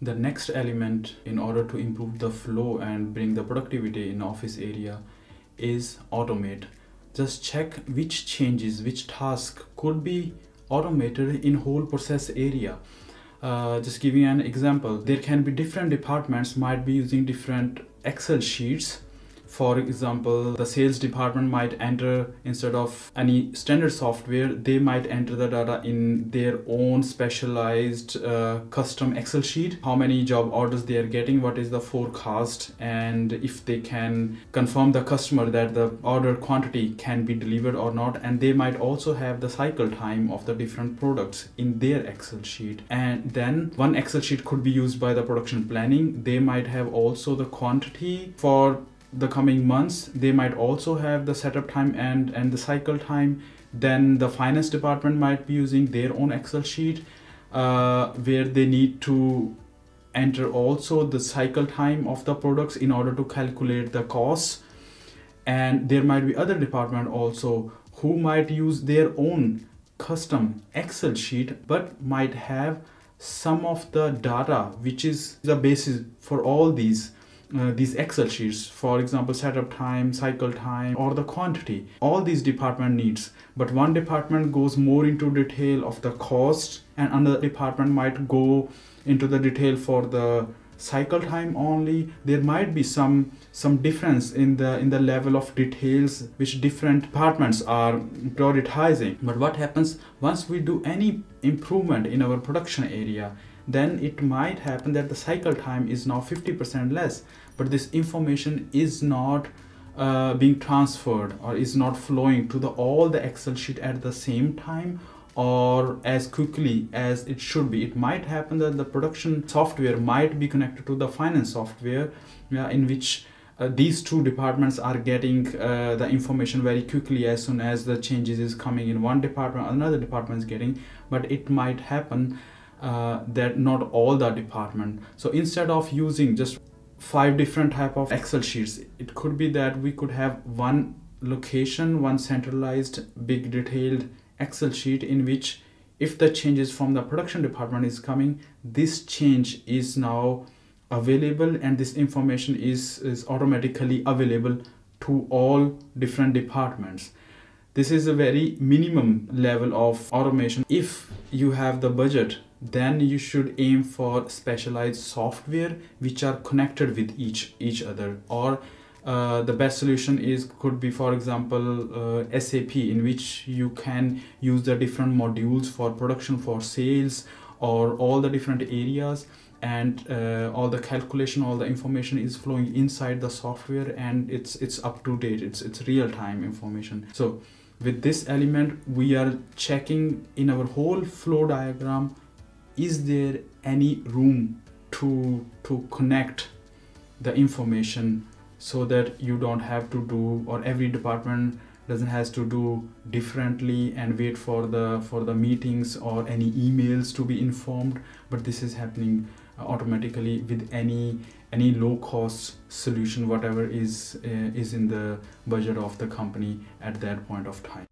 The next element in order to improve the flow and bring the productivity in office area is automate. Just check which changes, which task could be automated in whole process area. Just giving an example, there can be different departments might be using different Excel sheets. For example, the sales department might enter, instead of any standard software, they might enter the data in their own specialized custom Excel sheet. How many job orders they are getting, what is the forecast, and if they can confirm the customer that the order quantity can be delivered or not. And they might also have the cycle time of the different products in their Excel sheet. And then one Excel sheet could be used by the production planning. They might have also the quantity for the coming months. They might also have the setup time and the cycle time. Then the finance department might be using their own Excel sheet where they need to enter also the cycle time of the products in order to calculate the costs. And there might be other department also who might use their own custom Excel sheet but might have some of the data which is the basis for all these Excel sheets, for example, setup time, cycle time, or the quantity. All these department needs, but one department goes more into detail of the cost, and another department might go into the detail for the cycle time only. There might be some difference in the level of details which different departments are prioritizing. But what happens once we do any improvement in our production area, then it might happen that the cycle time is now 50% less, but this information is not being transferred or is not flowing to all the Excel sheet at the same time or as quickly as it should be. It might happen that the production software might be connected to the finance software, in which these two departments are getting the information very quickly as soon as the changes is coming in one department, another department is getting. But it might happen that not all the department. So instead of using just 5 different type of Excel sheets, it could be that we could have one location, one centralized big detailed Excel sheet in which if the changes from the production department is coming, this change is now available and this information is automatically available to all different departments. This is a very minimum level of automation. If you have the budget, then you should aim for specialized software which are connected with each other. Or the best solution could be, for example, SAP, in which you can use the different modules for production, for sales, or all the different areas, and all the calculation, all the information is flowing inside the software, and it's up to date, it's real-time information. So with this element, we are checking in our whole flow diagram, is there any room to connect the information so that you don't have to do, or every department doesn't has to do differently and wait for the meetings or any emails to be informed, but this is happening automatically with any low cost solution, whatever is in the budget of the company at that point of time.